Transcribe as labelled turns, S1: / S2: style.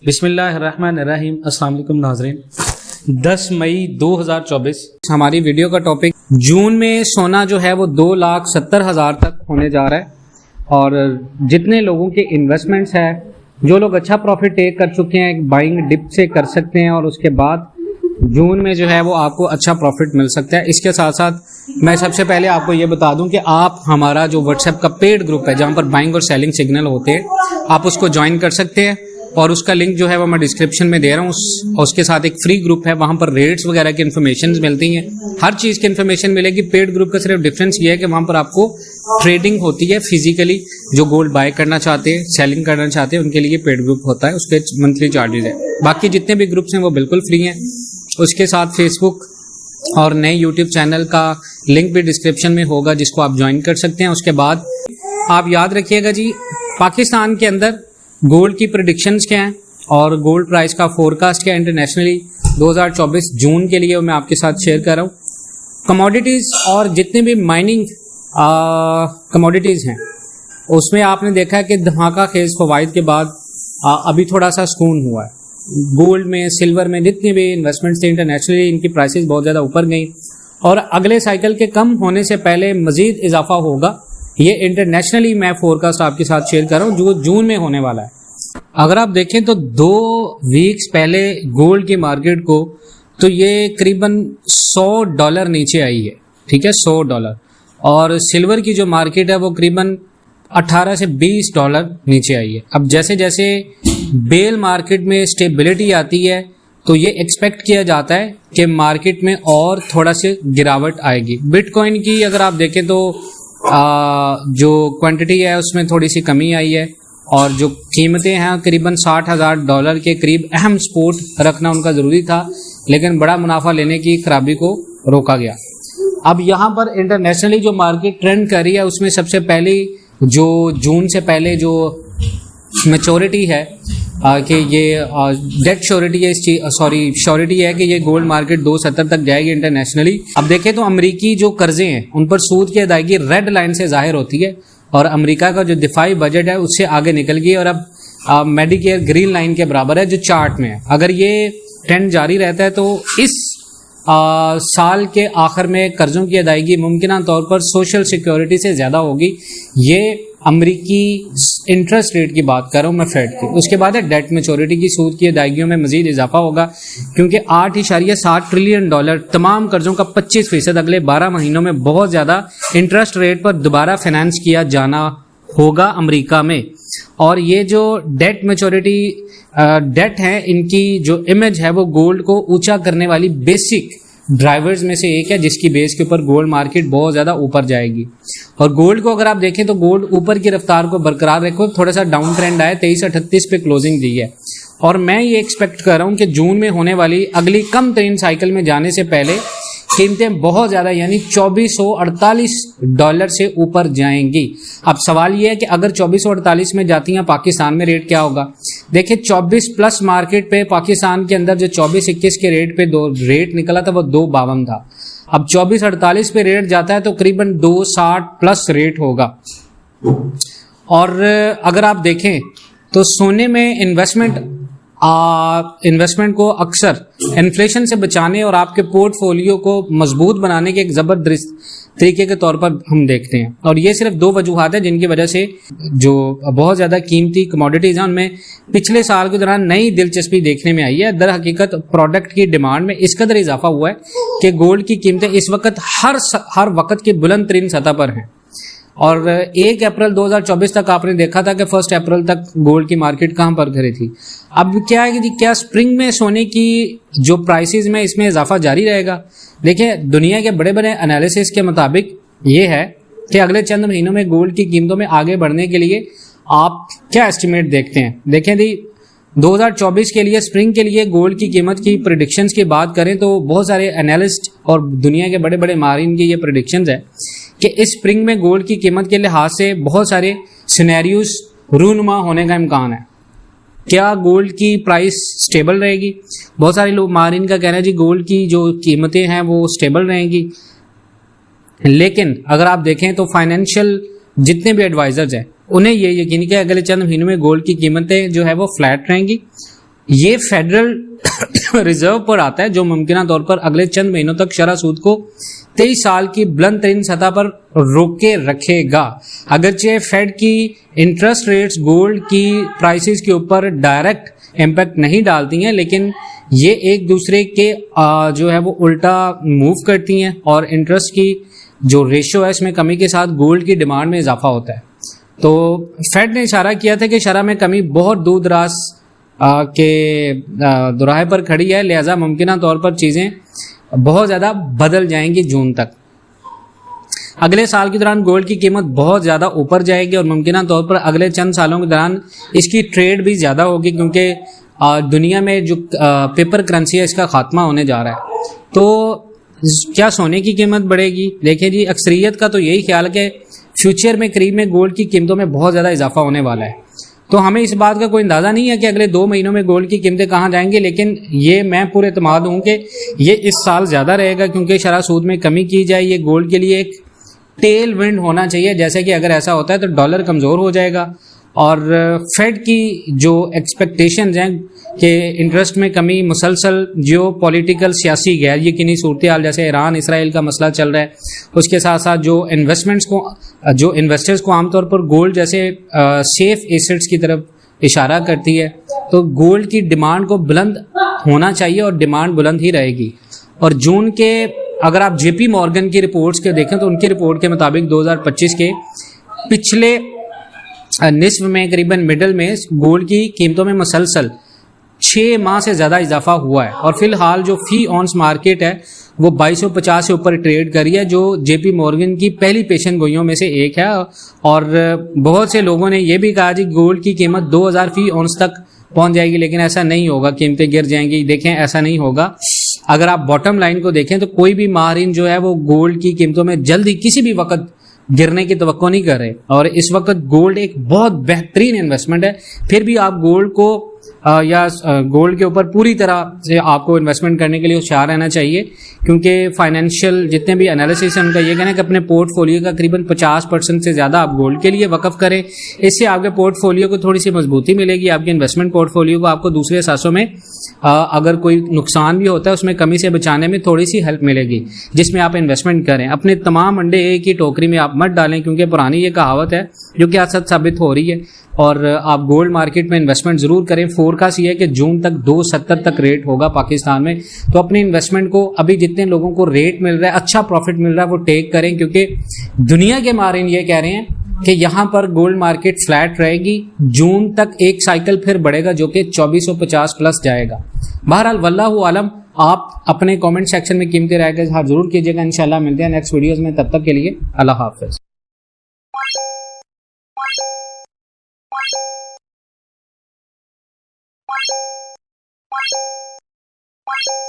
S1: बिस्मिल्लाहिर्रहमानिर्रहीम। अस्सलाम वालेकुम नाज़रीन। 10 मई 2024 हमारी वीडियो का टॉपिक जून में सोना जो है वो 2,70,000 तक होने जा रहा है। और जितने लोगों के इन्वेस्टमेंट्स है, जो लोग अच्छा प्रॉफिट टेक कर चुके हैं, बाइंग डिप से कर सकते हैं और उसके बाद जून में जो है वो आपको अच्छा प्रॉफिट मिल सकता है। इसके साथ साथ मैं सबसे पहले आपको ये बता दूं कि आप हमारा जो व्हाट्सएप का पेड ग्रुप है जहां पर बाइंग और सेलिंग सिग्नल होते हैं, आप उसको ज्वाइन कर सकते हैं और उसका लिंक जो है वो मैं डिस्क्रिप्शन में दे रहा हूँ। उसके साथ एक फ्री ग्रुप है, वहां पर रेट्स वगैरह की इन्फॉर्मेशन मिलती हैं, हर चीज़ की इन्फॉर्मेशन मिलेगी। पेड ग्रुप का सिर्फ डिफरेंस ये है कि वहां पर आपको ट्रेडिंग होती है फिजिकली। जो गोल्ड बाय करना चाहते हैं, सेलिंग करना चाहते हैं, उनके लिए पेड ग्रुप होता है, उसके मंथली चार्जेस है। बाकी जितने भी ग्रुप्स हैं वो बिल्कुल फ्री हैं। उसके साथ फेसबुक और नए यूट्यूब चैनल का लिंक भी डिस्क्रिप्शन में होगा, जिसको आप ज्वाइन कर सकते हैं। उसके बाद आप याद रखिएगा जी, पाकिस्तान के अंदर गोल्ड की प्रेडिक्शंस क्या हैं और गोल्ड प्राइस का फोरकास्ट क्या है इंटरनेशनली 2024 जून के लिए, वो मैं आपके साथ शेयर कर रहा हूँ। कमोडिटीज़ और जितने भी माइनिंग कमोडिटीज़ हैं उसमें आपने देखा है कि धमाका खेज फवाइद के बाद अभी थोड़ा सा सुकून हुआ है। गोल्ड में, सिल्वर में जितने भी इन्वेस्टमेंट्स थे इंटरनेशनली, इनकी प्राइसेस बहुत ज़्यादा ऊपर गई और अगले साइकिल के कम होने से पहले मज़ीद इजाफा होगा। ये इंटरनेशनली मैं फोरकास्ट आपके साथ शेयर कर रहा हूँ जो जून में होने वाला है। अगर आप देखें तो 2 वीक्स पहले गोल्ड की मार्केट को तो ये करीबन $100 नीचे आई है, ठीक है, $100। और सिल्वर की जो मार्केट है वो करीबन $18 से $20 नीचे आई है। अब जैसे जैसे बेल मार्केट में स्टेबिलिटी आती है तो ये एक्सपेक्ट किया जाता है कि मार्केट में और थोड़ा सी गिरावट आएगी। बिटकॉइन की अगर आप देखें तो जो क्वांटिटी है उसमें थोड़ी सी कमी आई है और जो कीमतें हैं करीबन $60,000 के करीब। अहम सपोर्ट रखना उनका ज़रूरी था, लेकिन बड़ा मुनाफा लेने की खराबी को रोका गया। अब यहाँ पर इंटरनेशनली जो मार्केट ट्रेंड कर रही है उसमें सबसे पहली जो जून से पहले जो मैच्योरिटी है कि ये डेट श्योरिटी है, श्योरिटी है कि ये गोल्ड मार्केट 270 तक जाएगी इंटरनेशनली। अब देखें तो अमेरिकी जो कर्जे हैं उन पर सूद की अदायगी रेड लाइन से जाहिर होती है और अमेरिका का जो दिफाई बजट है उससे आगे निकल गई और अब मेडिकेयर ग्रीन लाइन के बराबर है जो चार्ट में है। अगर ये ट्रेंड जारी रहता है तो इस साल के आखिर में कर्जों की अदायगी मुमकिन तौर पर सोशल सिक्योरिटी से ज़्यादा होगी। ये अमरीकी इंटरेस्ट रेट की बात कर रहा हूँ मैं, फेड की। उसके बाद है डेट मैच्योरिटी की, सूद की अदायगियों में मजीद इजाफा होगा क्योंकि $8.7 ट्रिलियन तमाम कर्जों का 25% अगले 12 महीनों में बहुत ज़्यादा इंटरेस्ट रेट पर दोबारा फाइनेंस किया जाना होगा अमेरिका में। और ये जो डेट मैच्योरिटी डेट है, इनकी जो इमेज है वो गोल्ड को ऊंचा करने वाली बेसिक ड्राइवर्स में से एक है, जिसकी बेस के ऊपर गोल्ड मार्केट बहुत ज़्यादा ऊपर जाएगी। और गोल्ड को अगर आप देखें तो गोल्ड ऊपर की रफ्तार को बरकरार रखो, थोड़ा सा डाउन ट्रेंड आया, 2338 पे क्लोजिंग दी है। और मैं ये एक्सपेक्ट कर रहा हूँ कि जून में होने वाली अगली कम तरीन साइकिल में जाने से पहले कीमतें बहुत ज़्यादा यानी $2448 से ऊपर जाएंगी। अब सवाल ये है कि अगर 2448 में जाती हैं पाकिस्तान में रेट क्या होगा। देखिए 24+ मार्केट पे पाकिस्तान के अंदर जो 2421 के रेट पे रेट निकला था वो 252 था। अब 2448 पे रेट जाता है तो करीबन 260+ रेट होगा। और अगर आप देखें तो सोने में इन्वेस्टमेंट को अक्सर इन्फ्लेशन से बचाने और आपके पोर्टफोलियो को मजबूत बनाने के एक ज़बरदस्त तरीके के तौर पर हम देखते हैं। और ये सिर्फ 2 वजूहात है जिनकी वजह से जो बहुत ज़्यादा कीमती कमोडिटीज़ हैं उनमें पिछले साल के दौरान नई दिलचस्पी देखने में आई है। दर हकीकत प्रोडक्ट की डिमांड में इस कदर इजाफा हुआ है कि गोल्ड की कीमतें इस वक्त हर वक्त की बुलंद तरीन सतह पर हैं। और 1 अप्रैल 2024 तक आपने देखा था कि 1 अप्रैल तक गोल्ड की मार्केट कहाँ पर खड़ी थी। अब क्या है कि क्या स्प्रिंग में सोने की जो प्राइसेस में इसमें इजाफा जारी रहेगा। देखिए दुनिया के बड़े बड़े एनालिसिस के मुताबिक ये है कि अगले चंद महीनों में गोल्ड की कीमतों में आगे बढ़ने के लिए आप क्या एस्टिमेट देखते हैं। देखें दी 2024 के लिए स्प्रिंग के लिए गोल्ड की कीमत की प्रेडिक्शंस की बात करें तो बहुत सारे एनालिस्ट और दुनिया के बड़े बड़े माहिरीन की ये प्रेडिक्शंस है कि इस स्प्रिंग में गोल्ड की कीमत के लिहाज से बहुत सारे सिनेरियोस रूनुमा होने का इम्कान है। क्या गोल्ड की प्राइस स्टेबल रहेगी। बहुत सारे लोग माहिरीन का कहना है जी गोल्ड की जो कीमतें हैं वो स्टेबल रहेंगी, लेकिन अगर आप देखें तो फाइनेंशियल जितने भी एडवाइजर्स हैं उन्हें ये यकीन कि अगले चंद महीनों में गोल्ड की कीमतें जो है वो फ्लैट रहेंगी ये फेडरल रिजर्व पर आता है जो मुमकिन तौर पर अगले चंद महीनों तक शरह सूद को 23 साल की बुलंद तरीन सतह पर रोके रखेगा। अगरचे फेड की इंटरेस्ट रेट्स गोल्ड की प्राइसेस के ऊपर डायरेक्ट इम्पैक्ट नहीं डालती हैं, लेकिन ये एक दूसरे के जो है वो उल्टा मूव करती हैं और इंटरेस्ट की जो रेशियो है इसमें कमी के साथ गोल्ड की डिमांड में इजाफा होता है। तो फेड ने इशारा किया था कि शरह में कमी बहुत दूर दराज के दुराहे पर खड़ी है, लिहाजा मुमकिन तौर पर चीज़ें बहुत ज़्यादा बदल जाएंगी जून तक। अगले साल के दौरान गोल्ड की कीमत बहुत ज़्यादा ऊपर जाएगी और मुमकिन तौर पर अगले चंद सालों के दौरान इसकी ट्रेड भी ज़्यादा होगी, क्योंकि दुनिया में जो पेपर करेंसी है इसका खात्मा होने जा रहा है। तो क्या सोने की कीमत बढ़ेगी? देखिए जी, अक्सरियत का तो यही ख्याल है कि फ्यूचर में करीब में गोल्ड की कीमतों में बहुत ज़्यादा इजाफा होने वाला है। तो हमें इस बात का कोई अंदाज़ा नहीं है कि अगले 2 महीनों में गोल्ड की कीमतें कहाँ जाएंगी, लेकिन ये मैं पूरे एतमाद हूँ कि ये इस साल ज़्यादा रहेगा, क्योंकि शरह सूद में कमी की जाए ये गोल्ड के लिए एक टेल विंड होना चाहिए। जैसे कि अगर ऐसा होता है तो डॉलर कमज़ोर हो जाएगा और फेड की जो एक्सपेक्टेशंस हैं कि इंटरेस्ट में कमी, मुसलसल जियो पॉलिटिकल सियासी गैर यकीनी सूरत हाल जैसे ईरान इसराइल का मसला चल रहा है, उसके साथ साथ जो इन्वेस्टर्स को आमतौर पर गोल्ड जैसे सेफ एसेट्स की तरफ इशारा करती है, तो गोल्ड की डिमांड को बुलंद होना चाहिए और डिमांड बुलंद ही रहेगी। और जून के अगर आप जेपी मॉर्गन की रिपोर्ट्स के देखें तो उनकी रिपोर्ट के मुताबिक 2025 के पिछले निस्फ में करीबन मिडल में गोल्ड की कीमतों में मुसलसल 6 माह से ज़्यादा इजाफा हुआ है और फिलहाल जो फी ऑन्स मार्केट है वो 2250 से ऊपर ट्रेड करी है, जो जेपी मॉर्गन की पहली पेशन गोइयों में से एक है। और बहुत से लोगों ने यह भी कहा कि गोल्ड की कीमत 2000 फी ऑन्स तक पहुंच जाएगी, लेकिन ऐसा नहीं होगा, कीमतें गिर जाएंगी। देखें, ऐसा नहीं होगा। अगर आप बॉटम लाइन को देखें तो कोई भी माहिरीन जो है वो गोल्ड की कीमतों में जल्दी किसी भी वक्त गिरने की तवक्को नहीं कर रहे और इस वक्त गोल्ड एक बहुत बेहतरीन इन्वेस्टमेंट है। फिर भी आप गोल्ड को या गोल्ड के ऊपर पूरी तरह से आपको इन्वेस्टमेंट करने के लिए होशियार रहना चाहिए, क्योंकि फाइनेंशियल जितने भी एनालिसिस है उनका ये कहना है कि अपने पोर्टफोलियो का करीबन 50% से ज़्यादा आप गोल्ड के लिए वक्फ करें। इससे आपके पोर्टफोलियो को थोड़ी सी मजबूती मिलेगी, आपके इन्वेस्टमेंट पोर्टफोलियो को आपको दूसरे सासों में अगर कोई नुकसान भी होता है उसमें कमी से बचाने में थोड़ी सी हेल्प मिलेगी जिसमें आप इन्वेस्टमेंट करें। अपने तमाम अंडे एक ही टोकरी में आप मत डालें, क्योंकि पुरानी ये कहावत है जो कि आज सच साबित हो रही है। और आप गोल्ड मार्केट में इन्वेस्टमेंट जरूर करें। फोरकास्ट ये है कि जून तक 270 तक रेट होगा पाकिस्तान में, तो अपनी इन्वेस्टमेंट को अभी जितने लोगों को रेट मिल रहा है, अच्छा प्रॉफिट मिल रहा है, वो टेक करें, क्योंकि दुनिया के माहिरीन ये कह रहे हैं कि यहाँ पर गोल्ड मार्केट फ्लैट रहेगी। जून तक एक साइकिल फिर बढ़ेगा जो कि 2450 प्लस जाएगा। बहरहाल वल्लाहु आलम। आप अपने कमेंट सेक्शन में कीमती राय का इज़हार जरूर कीजिएगा। इंशाल्लाह मिलते हैं नेक्स्ट वीडियोस में, तब तक के लिए अल्लाह हाफिज। What?